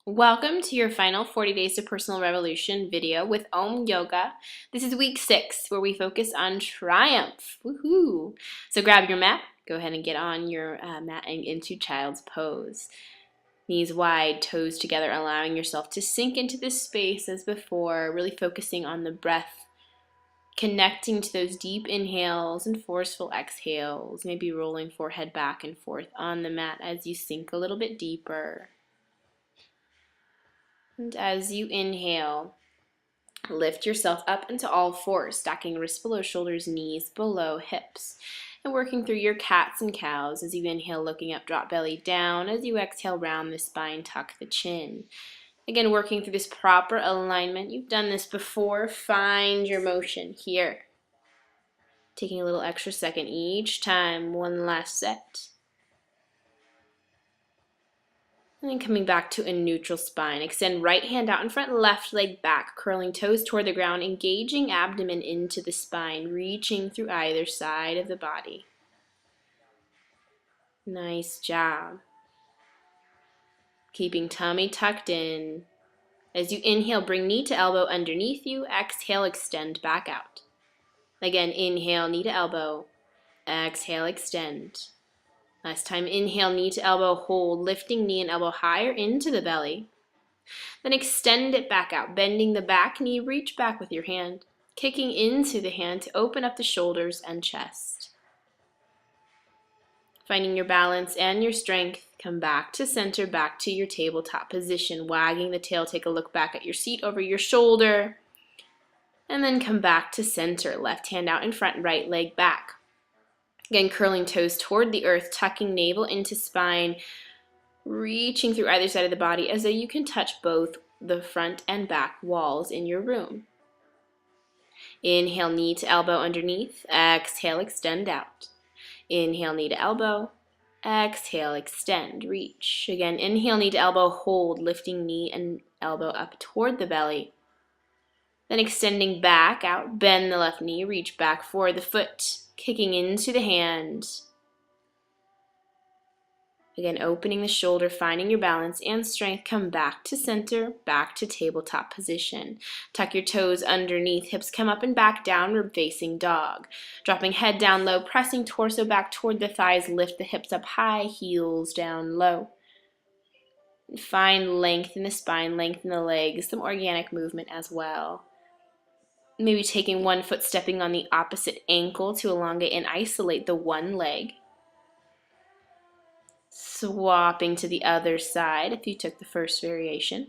Welcome to your final 40 Days to Personal Revolution video with Om Yoga. This is week 6 where we focus on triumph. Woohoo! So grab your mat, go ahead and get on your mat and into child's pose. Knees wide, toes together, allowing yourself to sink into this space as before, really focusing on the breath, connecting to those deep inhales and forceful exhales, maybe rolling forehead back and forth on the mat as you sink a little bit deeper. And as you inhale, lift yourself up into all fours, stacking wrists below shoulders, knees below hips. And working through your cats and cows as you inhale, looking up, drop belly down. As you exhale, round the spine, tuck the chin. Again, working through this proper alignment. You've done this before. Find your motion here. Taking a little extra second each time. One last set. And then coming back to a neutral spine. Extend right hand out in front, left leg back, curling toes toward the ground, engaging abdomen into the spine, reaching through either side of the body. Nice job. Keeping tummy tucked in. As you inhale, bring knee to elbow underneath you. Exhale, extend back out. Again, inhale, knee to elbow. Exhale, extend. Last time, inhale, knee to elbow, hold, lifting knee and elbow higher into the belly. Then extend it back out, bending the back knee, reach back with your hand, kicking into the hand to open up the shoulders and chest. Finding your balance and your strength, come back to center, back to your tabletop position, wagging the tail, take a look back at your seat over your shoulder, and then come back to center, left hand out in front, right leg back. Again, curling toes toward the earth, tucking navel into spine, reaching through either side of the body as though you can touch both the front and back walls in your room. Inhale, knee to elbow underneath. Exhale, extend out. Inhale, knee to elbow. Exhale, extend, reach. Again, inhale, knee to elbow, hold, lifting knee and elbow up toward the belly. Then extending back out, bend the left knee, reach back for the foot. Kicking into the hand. Again, opening the shoulder, finding your balance and strength. Come back to center, back to tabletop position. Tuck your toes underneath, hips come up and back, downward facing dog. Dropping head down low, pressing torso back toward the thighs, lift the hips up high, heels down low. Find length in the spine, length in the legs, some organic movement as well. Maybe taking one foot, stepping on the opposite ankle to elongate and isolate the one leg. Swapping to the other side if you took the first variation.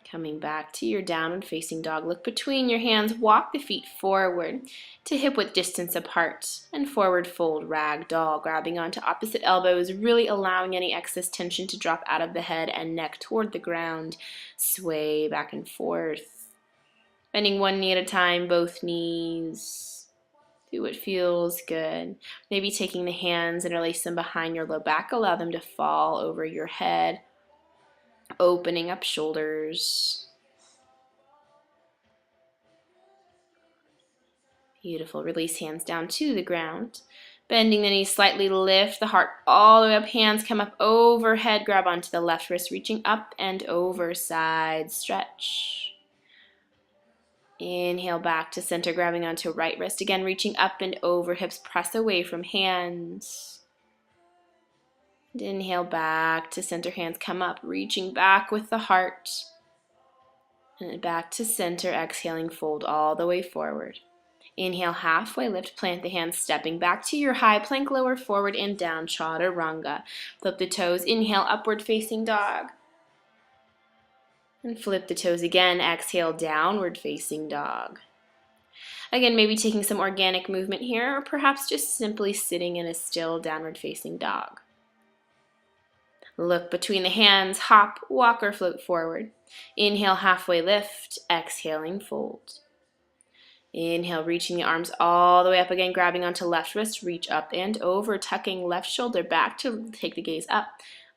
Coming back to your downward facing dog. Look between your hands, walk the feet forward to hip width distance apart, and forward fold rag doll, grabbing onto opposite elbows, really allowing any excess tension to drop out of the head and neck toward the ground. Sway back and forth. Bending one knee at a time, both knees. Do what feels good. Maybe taking the hands and release them behind your low back, allow them to fall over your head. Opening up shoulders. Beautiful. Release hands down to the ground. Bending the knees slightly, lift the heart all the way up. Hands come up overhead. Grab onto the left wrist, reaching up and over. Side stretch. Inhale back to center, grabbing onto right wrist. Again, reaching up and over. Hips press away from hands. And inhale back to center, hands come up, reaching back with the heart. And back to center, exhaling, fold all the way forward. Inhale, halfway lift, plant the hands, stepping back to your high plank, lower forward and down, chaturanga. Flip the toes, inhale, upward facing dog. And flip the toes again, exhale, downward facing dog. Again, maybe taking some organic movement here, or perhaps just simply sitting in a still downward facing dog. Look between the hands, hop, walk, or float forward. Inhale, halfway lift, exhaling, fold. Inhale, reaching the arms all the way up again, grabbing onto left wrist, reach up and over, tucking left shoulder back to take the gaze up.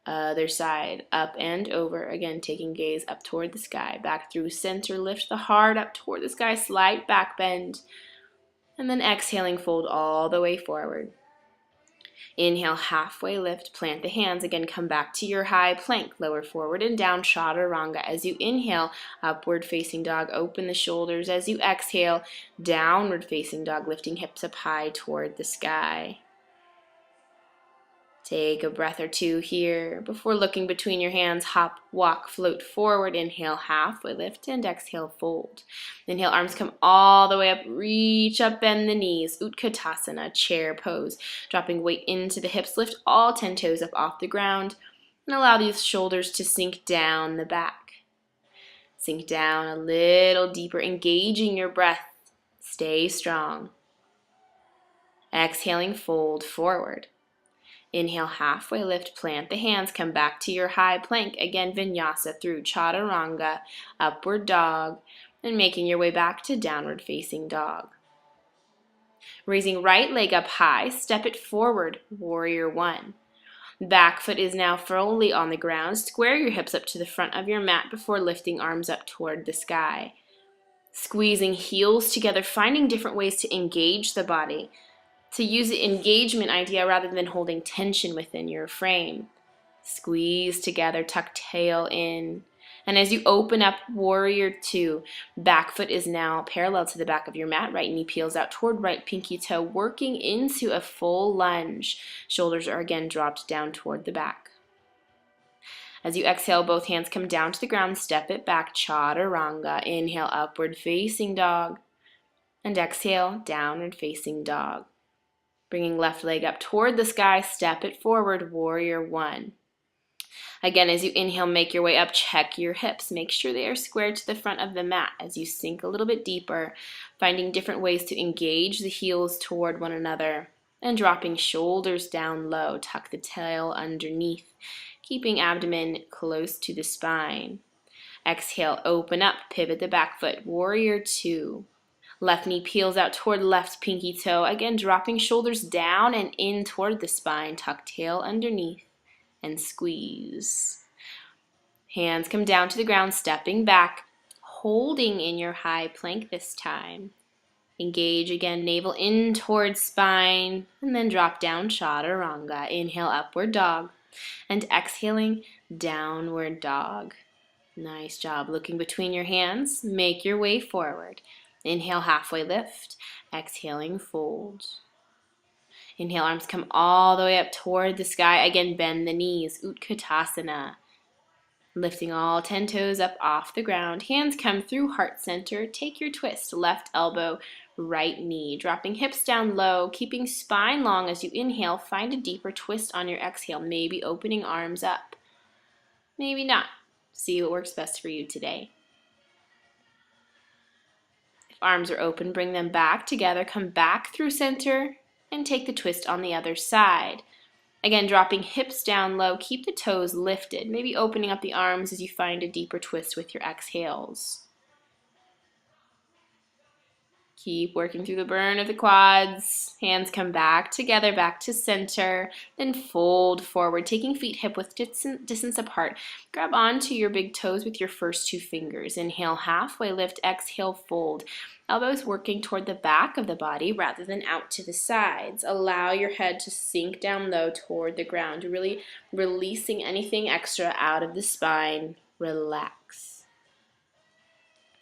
Other side, up and over. Again, taking gaze up toward the sky, back through center, lift the heart up toward the sky, slight back bend, and then exhaling, fold all the way forward. Inhale, halfway lift, plant the hands. Again, come back to your high plank. Lower forward and down, chaturanga. As you inhale, upward facing dog, open the shoulders. As you exhale, downward facing dog, lifting hips up high toward the sky. Take a breath or two here. Before looking between your hands, hop, walk, float forward. Inhale, halfway lift, and exhale, fold. Inhale, arms come all the way up. Reach up, bend the knees. Utkatasana, chair pose. Dropping weight into the hips. Lift all 10 toes up off the ground. And allow these shoulders to sink down the back. Sink down a little deeper, engaging your breath. Stay strong. Exhaling, fold forward. Inhale, halfway lift, plant the hands, come back to your high plank. Again, vinyasa through chaturanga, upward dog, and making your way back to downward facing dog. Raising right leg up high, step it forward, warrior one. Back foot is now firmly on the ground. Square your hips up to the front of your mat before lifting arms up toward the sky. Squeezing heels together, finding different ways to engage the body. To use the engagement idea rather than holding tension within your frame. Squeeze together, tuck tail in. And as you open up, warrior two, back foot is now parallel to the back of your mat. Right knee peels out toward right pinky toe, working into a full lunge. Shoulders are again dropped down toward the back. As you exhale, both hands come down to the ground, step it back, chaturanga. Inhale, upward facing dog. And exhale, downward facing dog. Bringing left leg up toward the sky, step it forward, warrior one. Again, as you inhale, make your way up, check your hips. Make sure they are squared to the front of the mat as you sink a little bit deeper, finding different ways to engage the heels toward one another, and dropping shoulders down low, tuck the tail underneath, keeping abdomen close to the spine. Exhale, open up, pivot the back foot, warrior two. Left knee peels out toward left pinky toe. Again, dropping shoulders down and in toward the spine. Tuck tail underneath and squeeze. Hands come down to the ground, stepping back, holding in your high plank this time. Engage again, navel in towards spine, and then drop down, chaturanga. Inhale, upward dog, and exhaling, downward dog. Nice job. Looking between your hands, make your way forward. Inhale, halfway lift. Exhaling, fold. Inhale, arms come all the way up toward the sky. Again, bend the knees. Utkatasana. Lifting all 10 toes up off the ground. Hands come through heart center. Take your twist. Left elbow, right knee. Dropping hips down low. Keeping spine long as you inhale. Find a deeper twist on your exhale. Maybe opening arms up. Maybe not. See what works best for you today. Arms are open, bring them back together, come back through center, and take the twist on the other side. Again, dropping hips down low, keep the toes lifted, maybe opening up the arms as you find a deeper twist with your exhales. Keep working through the burn of the quads. Hands come back together, back to center, then fold forward, taking feet hip-width distance apart. Grab onto your big toes with your first two fingers. Inhale, halfway lift, exhale, fold. Elbows working toward the back of the body rather than out to the sides. Allow your head to sink down low toward the ground, really releasing anything extra out of the spine. Relax.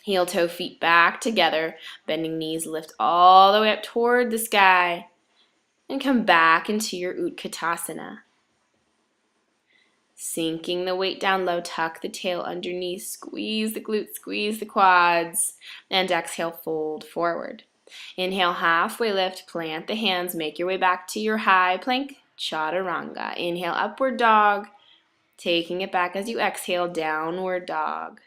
Heel toe feet back together, bending knees, lift all the way up toward the sky, and come back into your Utkatasana. Sinking the weight down low, tuck the tail underneath, squeeze the glutes, squeeze the quads, and exhale, fold forward. Inhale, halfway lift, plant the hands, make your way back to your high plank, chaturanga. Inhale, upward dog, taking it back as you exhale, downward dog.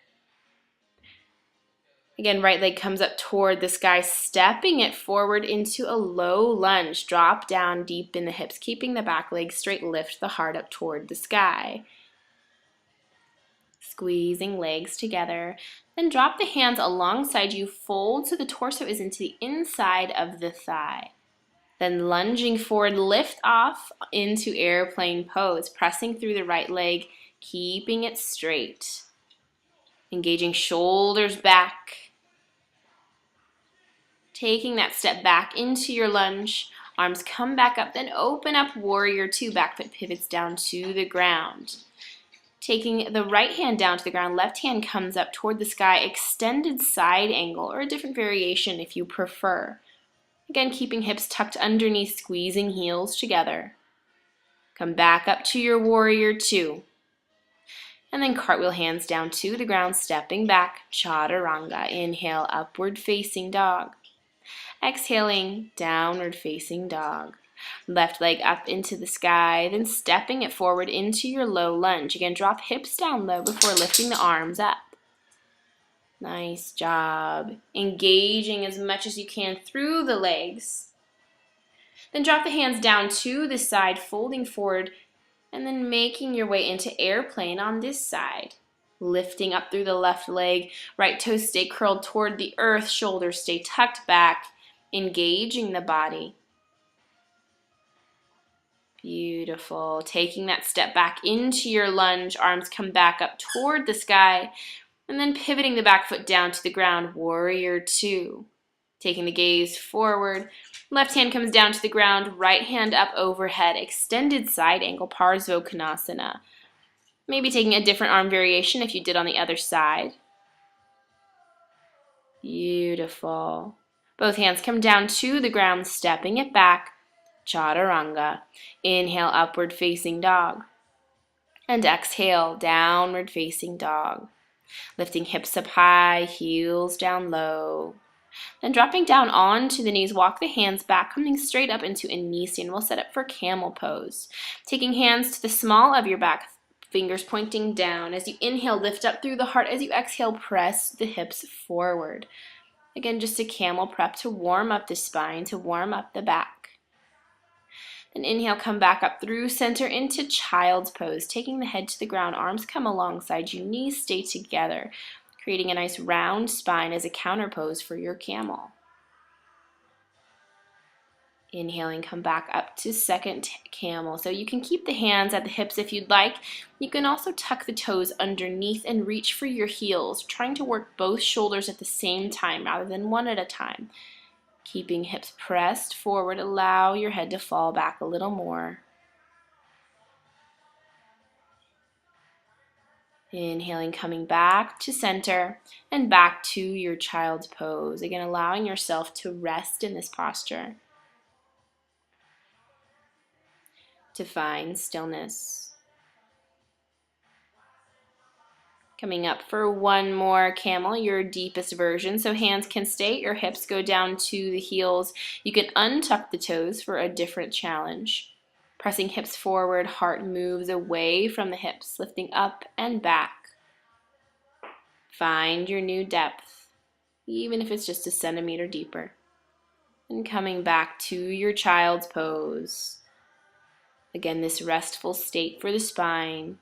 Again, right leg comes up toward the sky, stepping it forward into a low lunge. Drop down deep in the hips, keeping the back leg straight. Lift the heart up toward the sky. Squeezing legs together. Then drop the hands alongside you. Fold so the torso is into the inside of the thigh. Then lunging forward, lift off into airplane pose. Pressing through the right leg, keeping it straight. Engaging shoulders back. Taking that step back into your lunge, Arms come back up, then open up, warrior two. Back foot pivots down to the ground. Taking the right hand down to the ground, left hand comes up toward the sky, extended side angle, or a different variation if you prefer. Again, keeping hips tucked underneath, squeezing heels together. Come back up to your warrior two. And then cartwheel hands down to the ground, stepping back, chaturanga. Inhale, upward facing dog. Exhaling, downward facing dog. Left leg up into the sky, then stepping it forward into your low lunge. Again, drop hips down low before lifting the arms up. Nice job. Engaging as much as you can through the legs. Then drop the hands down to the side, folding forward, and then making your way into airplane on this side. Lifting up through the left leg, right toes stay curled toward the earth, shoulders stay tucked back, engaging the body. Beautiful. Taking that step back into your lunge, arms come back up toward the sky, and then pivoting the back foot down to the ground, warrior two. Taking the gaze forward, left hand comes down to the ground, right hand up overhead, extended side angle, Parsvottanasana. Maybe taking a different arm variation if you did on the other side. Beautiful. Both hands come down to the ground, stepping it back, chaturanga. Inhale, upward facing dog. And exhale, downward facing dog. Lifting hips up high, heels down low. Then dropping down onto the knees, walk the hands back, coming straight up into a knee stand. We'll set up for camel pose. Taking hands to the small of your back, fingers pointing down. As you inhale, lift up through the heart. As you exhale, press the hips forward. Again, just a camel prep to warm up the spine, to warm up the back. Then inhale, come back up through center into child's pose. Taking the head to the ground, arms come alongside you, knees stay together, creating a nice round spine as a counter pose for your camel. Inhaling, come back up to second camel. So you can keep the hands at the hips if you'd like. You can also tuck the toes underneath and reach for your heels, trying to work both shoulders at the same time rather than one at a time. Keeping hips pressed forward, allow your head to fall back a little more. Inhaling, coming back to center and back to your child's pose. Again, allowing yourself to rest in this posture. To find stillness. Coming up for one more camel, your deepest version. So hands can stay, your hips go down to the heels. You can untuck the toes for a different challenge. Pressing hips forward, heart moves away from the hips, lifting up and back. Find your new depth, even if it's just a centimeter deeper. And coming back to your child's pose. Again, this restful state for the spine.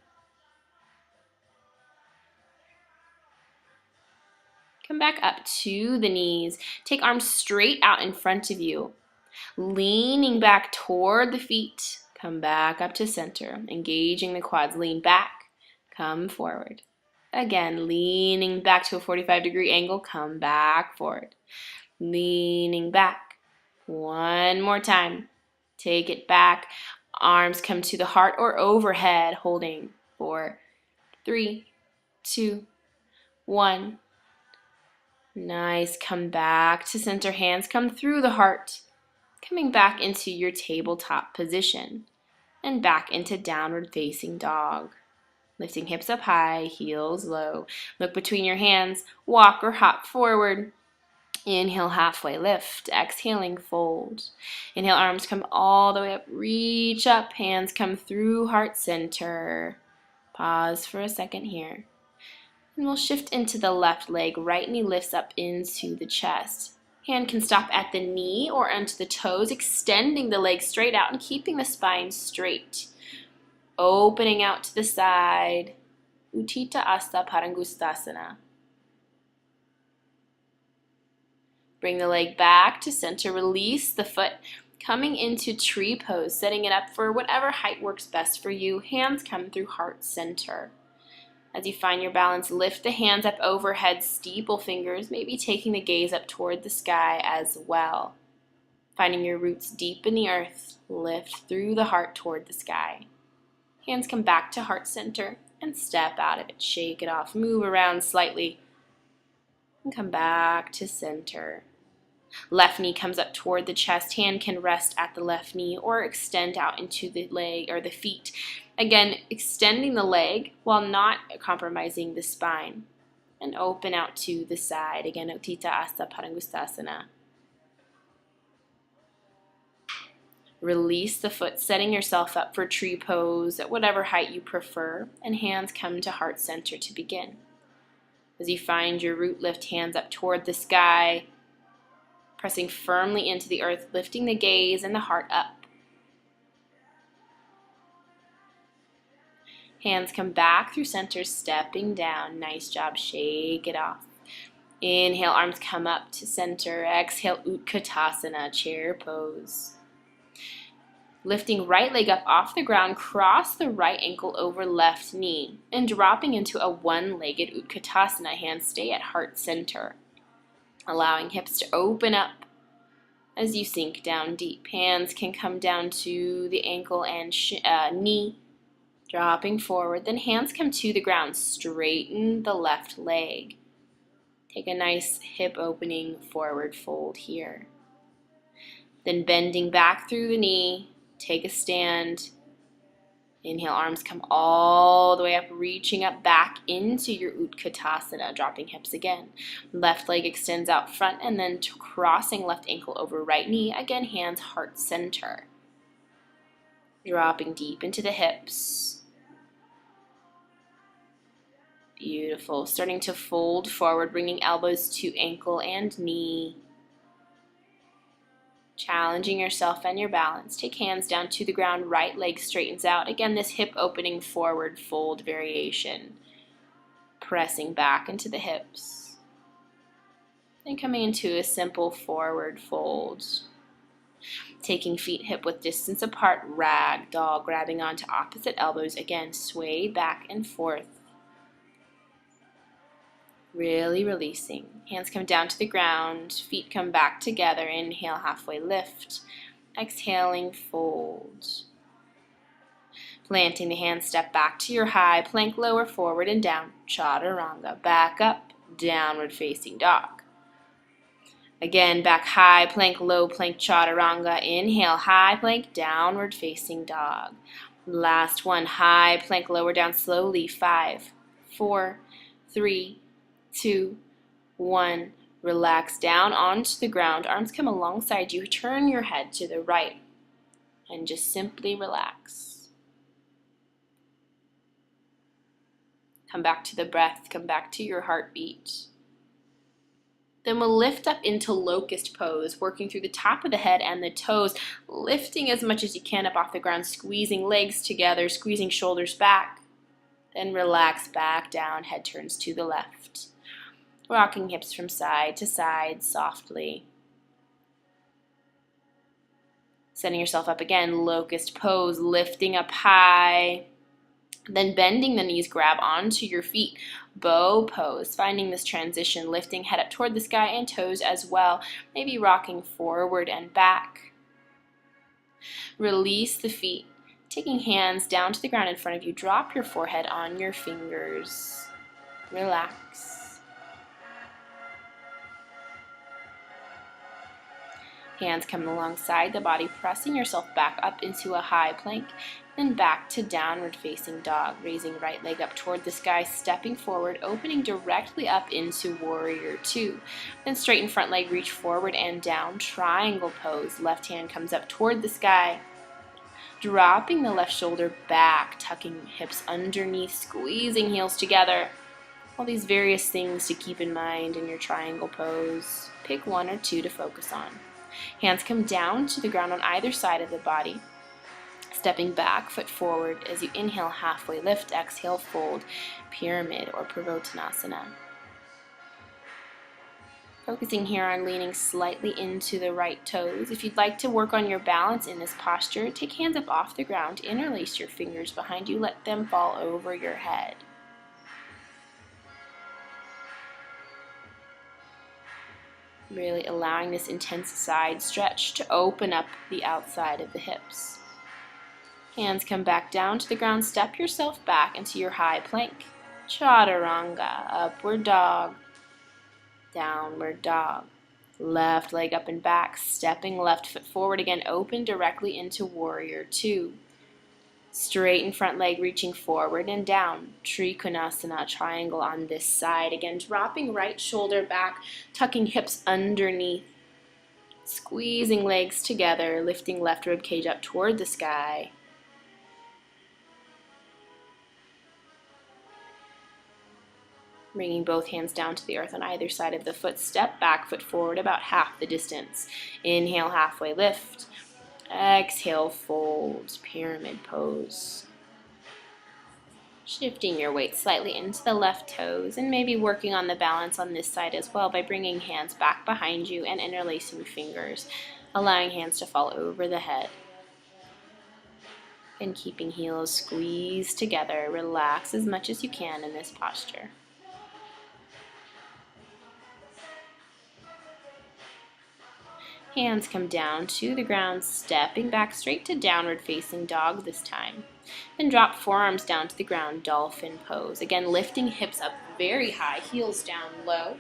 Come back up to the knees. Take arms straight out in front of you. Leaning back toward the feet. Come back up to center. Engaging the quads. Lean back. Come forward. Again, leaning back to a 45-degree angle. Come back forward. Leaning back. One more time. Take it back. Arms come to the heart or overhead. Holding. 4, 3, 2, 1. Nice. Come back to center. Hands come through the heart. Coming back into your tabletop position. And back into downward facing dog. Lifting hips up high, heels low. Look between your hands. Walk or hop forward. Inhale, halfway lift. Exhaling, fold. Inhale, arms come all the way up. Reach up. Hands come through heart center. Pause for a second here. And we'll shift into the left leg. Right knee lifts up into the chest. Hand can stop at the knee or onto the toes, extending the leg straight out and keeping the spine straight. Opening out to the side. Utthita Hasta Padangusthasana. Bring the leg back to center. Release the foot. Coming into tree pose, setting it up for whatever height works best for you. Hands come through heart center. As you find your balance, lift the hands up overhead, steeple fingers, maybe taking the gaze up toward the sky as well. Finding your roots deep in the earth, lift through the heart toward the sky. Hands come back to heart center and step out of it. Shake it off, move around slightly, and come back to center. Left knee comes up toward the chest. Hand can rest at the left knee or extend out into the leg or the feet. Again, extending the leg while not compromising the spine. And open out to the side. Again, Utthita Hasta Padangusthasana. Release the foot, setting yourself up for tree pose at whatever height you prefer, and hands come to heart center to begin. As you find your root, lift hands up toward the sky, pressing firmly into the earth, lifting the gaze and the heart up. Hands come back through center, stepping down. Nice job. Shake it off. Inhale, arms come up to center. Exhale, Utkatasana, chair pose. Lifting right leg up off the ground, cross the right ankle over left knee, and dropping into a one-legged Utkatasana. Hands stay at heart center, allowing hips to open up as you sink down deep. Hands can come down to the ankle and knee, dropping forward. Then hands come to the ground. Straighten the left leg. Take a nice hip opening forward fold here. Then bending back through the knee, take a stand. Inhale, arms come all the way up, reaching up back into your Utkatasana, dropping hips again. Left leg extends out front and then crossing left ankle over right knee. Again, hands heart center. Dropping deep into the hips. Beautiful. Starting to fold forward, bringing elbows to ankle and knee. Challenging yourself and your balance. Take hands down to the ground, right leg straightens out. Again, this hip opening forward fold variation. Pressing back into the hips. And coming into a simple forward fold. Taking feet hip width distance apart, rag doll, grabbing onto opposite elbows. Again, sway back and forth. Really releasing. Hands come down to the ground, feet come back together. Inhale, halfway lift. Exhaling, fold. Planting the hands, step back to your high plank, lower forward and down. Chaturanga. Back up, downward facing dog. Again, back high plank, low plank, chaturanga. Inhale, high plank, downward facing dog. Last one, high plank, lower down slowly. 5, 4, 3, 2, 1. Relax down onto the ground. Arms come alongside you. Turn your head to the right and just simply relax. Come back to the breath. Come back to your heartbeat. Then we'll lift up into locust pose, working through the top of the head and the toes, lifting as much as you can up off the ground, squeezing legs together, squeezing shoulders back. Then relax back down, head turns to the left. Rocking hips from side to side softly. Setting yourself up again, locust pose, lifting up high. Then bending the knees, grab onto your feet. Bow pose, finding this transition, lifting head up toward the sky and toes as well. Maybe rocking forward and back. Release the feet. Taking hands down to the ground in front of you. Drop your forehead on your fingers. Relax. Hands coming alongside the body, pressing yourself back up into a high plank, then back to downward facing dog, raising right leg up toward the sky, stepping forward, opening directly up into warrior 2. Then straighten front leg, reach forward and down, triangle pose. Left hand comes up toward the sky, dropping the left shoulder back, tucking hips underneath, squeezing heels together. All these various things to keep in mind in your triangle pose. Pick 1 or 2 to focus on. Hands come down to the ground on either side of the body. Stepping back, foot forward as you inhale, halfway lift, exhale, fold, pyramid or Purvottanasana. Focusing here on leaning slightly into the right toes. If you'd like to work on your balance in this posture, take hands up off the ground, interlace your fingers behind you, let them fall over your head. Really allowing this intense side stretch to open up the outside of the hips. Hands come back down to the ground. Step yourself back into your high plank. Chaturanga, upward dog, downward dog. Left leg up and back, stepping left foot forward again, open directly into warrior two. Straighten front leg, reaching forward and down. Trikonasana, triangle on this side. Again, dropping right shoulder back, tucking hips underneath. Squeezing legs together, lifting left rib cage up toward the sky. Bringing both hands down to the earth on either side of the foot. Step back, foot forward about half the distance. Inhale, halfway lift. Exhale, fold, pyramid pose. Shifting your weight slightly into the left toes and maybe working on the balance on this side as well by bringing hands back behind you and interlacing fingers, allowing hands to fall over the head. And keeping heels squeezed together, relax as much as you can in this posture. Hands come down to the ground, stepping back straight to downward facing dog this time. Then drop forearms down to the ground, dolphin pose. Again, lifting hips up very high, heels down low,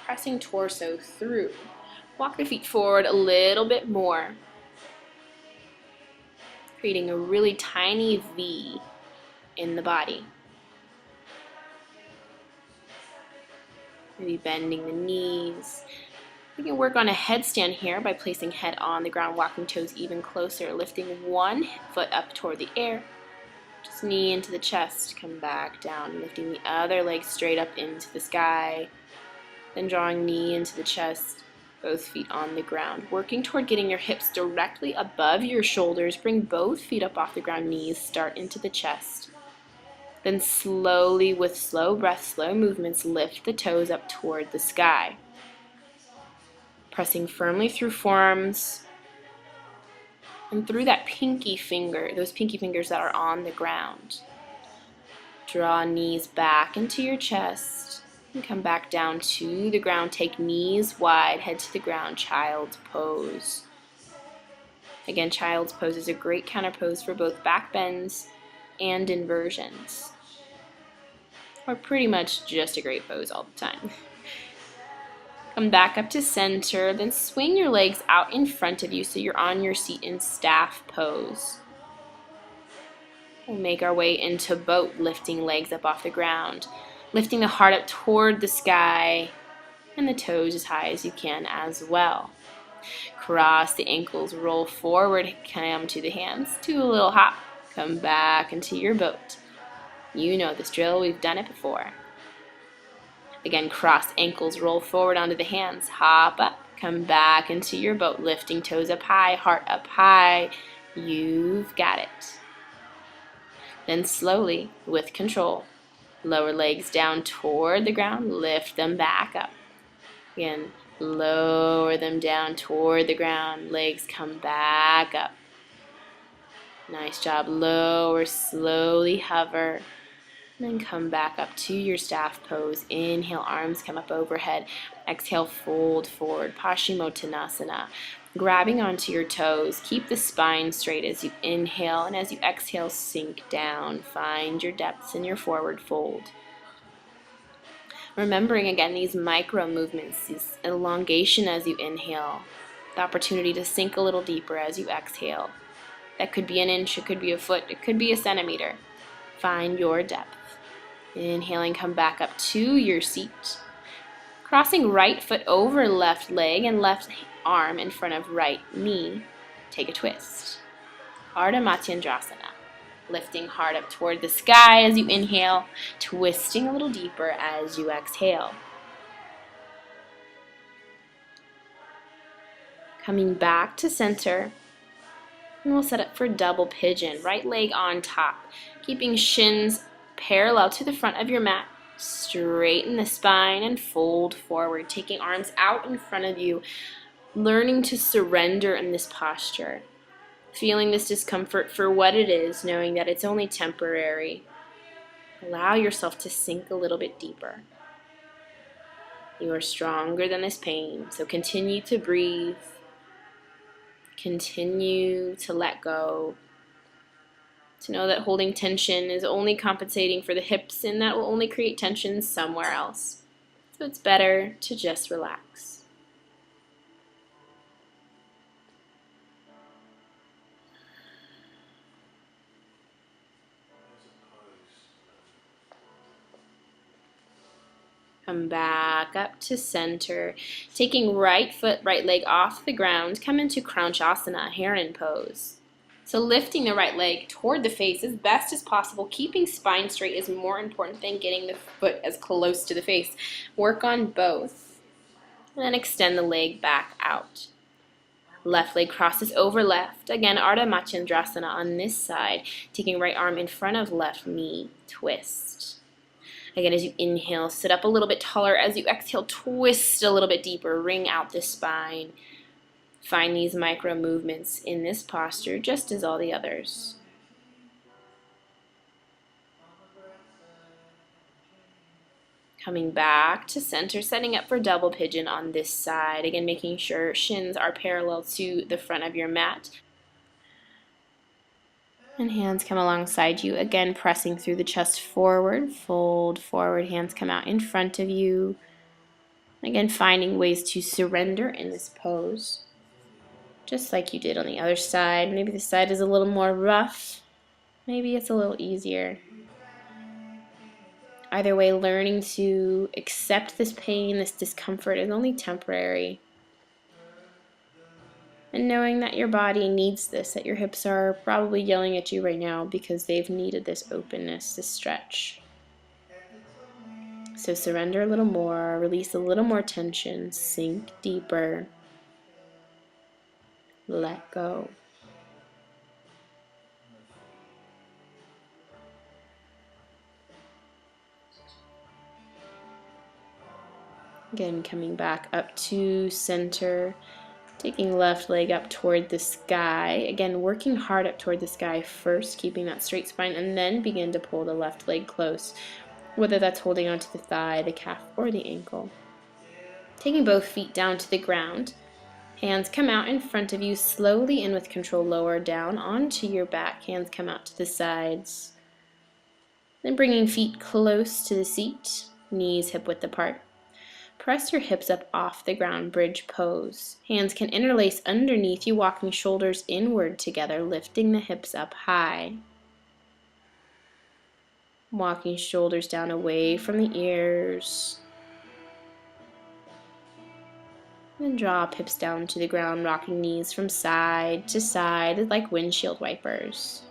pressing torso through. Walk the feet forward a little bit more, creating a really tiny V in the body. Maybe bending the knees. We can work on a headstand here by placing head on the ground, walking toes even closer, lifting one foot up toward the air. Just knee into the chest, come back down, lifting the other leg straight up into the sky. Then drawing knee into the chest, both feet on the ground. Working toward getting your hips directly above your shoulders. Bring both feet up off the ground, knees start into the chest. Then slowly, with slow breath, slow movements, lift the toes up toward the sky. Pressing firmly through forearms and through that pinky finger, those pinky fingers that are on the ground. Draw knees back into your chest and come back down to the ground. Take knees wide, head to the ground, child's pose. Again, child's pose is a great counter pose for both back bends and inversions. Or pretty much just a great pose all the time. Come back up to center, then swing your legs out in front of you so you're on your seat in staff pose. We'll make our way into boat, lifting legs up off the ground, lifting the heart up toward the sky, and the toes as high as you can as well. Cross the ankles, roll forward, come to the hands, do a little hop, come back into your boat. You know this drill, we've done it before. Again, cross ankles, roll forward onto the hands, hop up, come back into your boat, lifting toes up high, heart up high. You've got it. Then slowly, with control, lower legs down toward the ground, lift them back up. Again, lower them down toward the ground, legs come back up. Nice job, lower, slowly hover. Then come back up to your staff pose. Inhale, arms come up overhead. Exhale, fold forward, Paschimottanasana. Grabbing onto your toes. Keep the spine straight as you inhale, and as you exhale, sink down. Find your depths in your forward fold. Remembering again these micro movements, this elongation as you inhale. The opportunity to sink a little deeper as you exhale. That could be an inch, it could be a foot, it could be a centimeter. Find your depth. Inhaling, come back up to your seat. Crossing right foot over left leg and left arm in front of right knee. Take a twist. Ardha Matsyendrasana. Lifting heart up toward the sky as you inhale, twisting a little deeper as you exhale. Coming back to center. And we'll set up for double pigeon. Right leg on top. Keeping shins parallel to the front of your mat. Straighten the spine and fold forward. Taking arms out in front of you. Learning to surrender in this posture. Feeling this discomfort for what it is, knowing that it's only temporary. Allow yourself to sink a little bit deeper. You are stronger than this pain, so continue to breathe. Continue to let go. To know that holding tension is only compensating for the hips, and that will only create tension somewhere else. So it's better to just relax. Come back up to center. Taking right foot, right leg off the ground, come into Kranchasana, Heron pose. So lifting the right leg toward the face as best as possible. Keeping spine straight is more important than getting the foot as close to the face. Work on both. And then extend the leg back out. Left leg crosses over left. Again, Ardha Matsyendrasana on this side. Taking right arm in front of left knee. Twist. Again, as you inhale, sit up a little bit taller. As you exhale, twist a little bit deeper. Wring out the spine. Find these micro movements in this posture, just as all the others. Coming back to center, setting up for double pigeon on this side. Again, making sure shins are parallel to the front of your mat. And hands come alongside you. Again, pressing through the chest forward. Fold forward, hands come out in front of you. Again, finding ways to surrender in this pose. Just like you did on the other side. Maybe the side is a little more rough. Maybe it's a little easier. Either way, learning to accept this pain, this discomfort is only temporary. And knowing that your body needs this, that your hips are probably yelling at you right now because they've needed this openness, this stretch. So surrender a little more, release a little more tension, sink deeper, let go. Again, coming back up to center, taking left leg up toward the sky. Again, working hard up toward the sky first, keeping that straight spine, and then begin to pull the left leg close, whether that's holding onto the thigh, the calf, or the ankle. Taking both feet down to the ground. Hands come out in front of you, slowly and with control lower down onto your back. Hands come out to the sides. Then bringing feet close to the seat, knees hip width apart. Press your hips up off the ground, bridge pose. Hands can interlace underneath you, walking shoulders inward together, lifting the hips up high. Walking shoulders down away from the ears. And drop hips down to the ground, rocking knees from side to side like windshield wipers.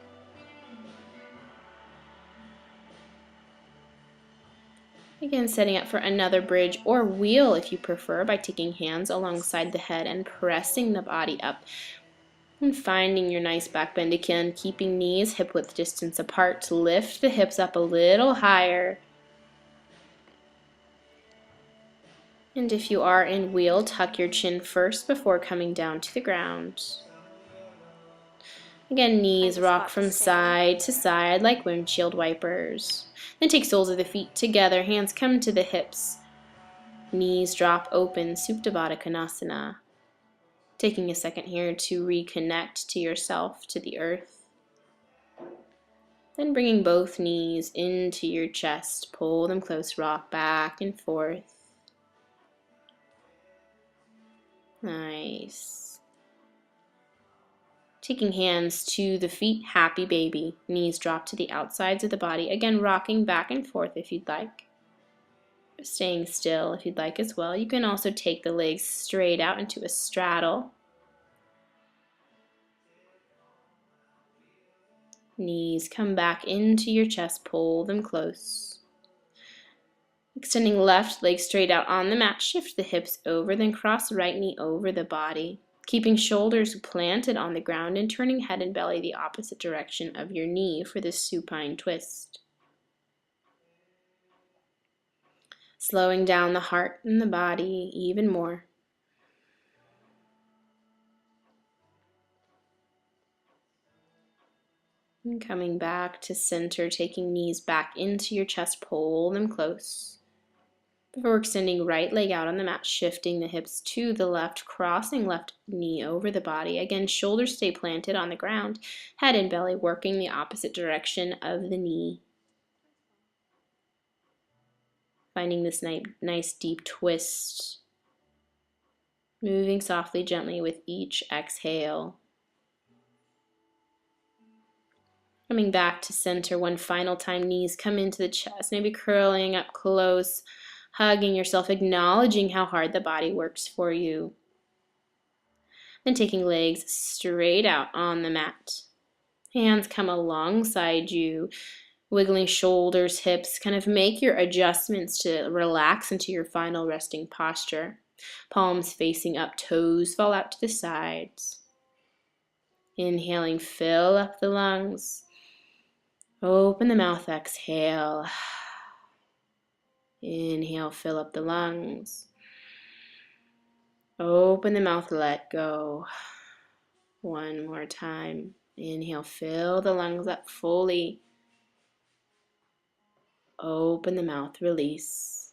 Again, setting up for another bridge or wheel if you prefer by taking hands alongside the head and pressing the body up. And finding your nice back bend again, keeping knees hip width distance apart to lift the hips up a little higher. And if you are in wheel, tuck your chin first before coming down to the ground. Again, knees rock from side to side like windshield wipers. Then take soles of the feet together, hands come to the hips. Knees drop open, Supta Baddha Konasana. Taking a second here to reconnect to yourself, to the earth. Then bringing both knees into your chest, pull them close, rock back and forth. Nice. Taking hands to the feet, happy baby. Knees drop to the outsides of the body. Again, rocking back and forth if you'd like. Staying still if you'd like as well. You can also take the legs straight out into a straddle. Knees come back into your chest, pull them close. Extending left leg straight out on the mat, shift the hips over, then cross right knee over the body. Keeping shoulders planted on the ground and turning head and belly the opposite direction of your knee for this supine twist. Slowing down the heart and the body even more. And coming back to center, taking knees back into your chest, pull them close. Before extending right leg out on the mat, shifting the hips to the left, crossing left knee over the body. Again, shoulders stay planted on the ground, head and belly working the opposite direction of the knee. Finding this nice deep twist. Moving softly, gently with each exhale. Coming back to center one final time, knees come into the chest, maybe curling up close, hugging yourself, acknowledging how hard the body works for you. Then taking legs straight out on the mat. Hands come alongside you, wiggling shoulders, hips, kind of make your adjustments to relax into your final resting posture. Palms facing up, toes fall out to the sides. Inhaling, fill up the lungs. Open the mouth, exhale. Inhale, fill up the lungs. Open the mouth, let go. One more time. Inhale, fill the lungs up fully. Open the mouth, release.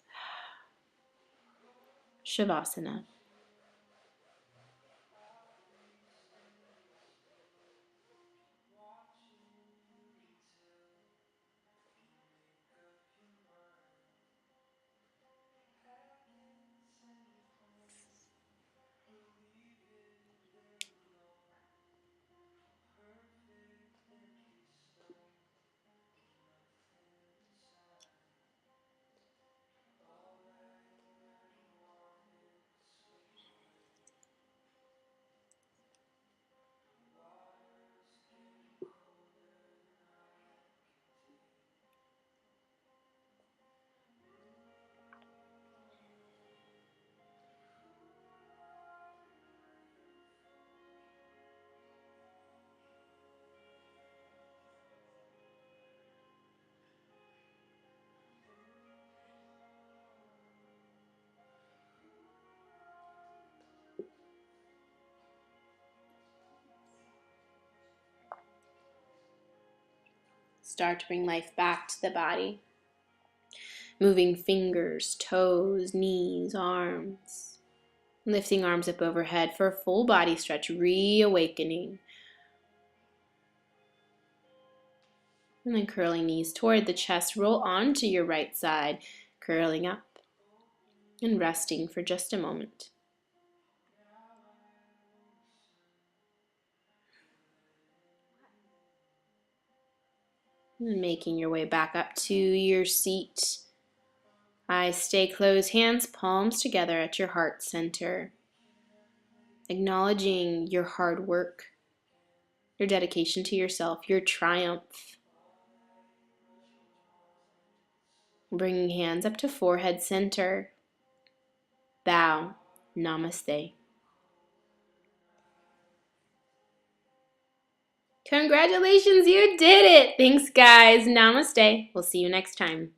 Shavasana. Start to bring life back to the body. Moving fingers, toes, knees, arms. Lifting arms up overhead for a full body stretch, reawakening. And then curling knees toward the chest, roll onto your right side, curling up and resting for just a moment. And making your way back up to your seat. Eyes stay closed, hands palms together at your heart center. Acknowledging your hard work, your dedication to yourself, your triumph. Bringing hands up to forehead center. Bow. Namaste. Congratulations, you did it! Thanks, guys. Namaste. We'll see you next time.